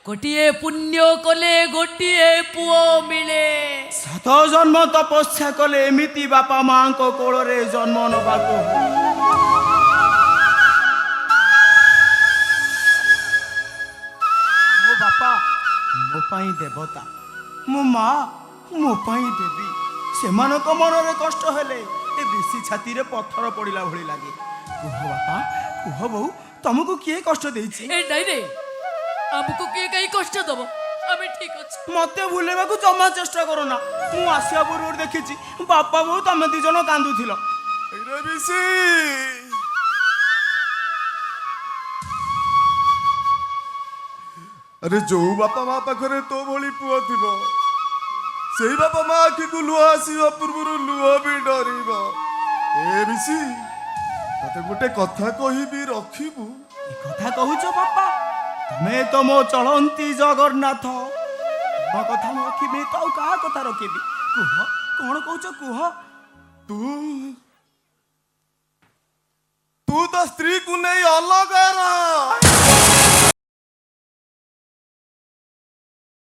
गोटे पुण्य कले गोटे पुओ मिले। 7 जन्म तपस्या कले एमिति बापा माँ को कोଳରେ जन्म नबाको। मो बापा मो पाई देवता, मो माँ मो पाई देवी। सेमानक मनरे कष्ट हेले ए बेसी छाती रे पत्थर पड़िला भली लागे। कुह बापा कुह बहू, तुमको किए कष्ट देछि? ए नहीं रे, हमको किए कहीं कष्ट दब, आमे ठीक अछि। मते भूलेबाकू जमा चेष्टा करो ना। मु आसिया पूर्व देखिछि बापा बहु तमे दी जन कांदुथिल। अरे जो बापा माँ पाखरे तो भली पुआ थिब, सेही बापा माँ आखि को लुह आसीबा पूर्व लुह भी डरिब। ए बिसी तते गोटे कथा कहिबी रखिबू। ए कथा कहूछ बापा? तमे तो मो चलंती जगन्नाथ। मो कथा मो रखिबी तो का कथा रखिबी? कुह कौन कहूछ कुह। तू तो स्त्री को नहीं अलग रहा।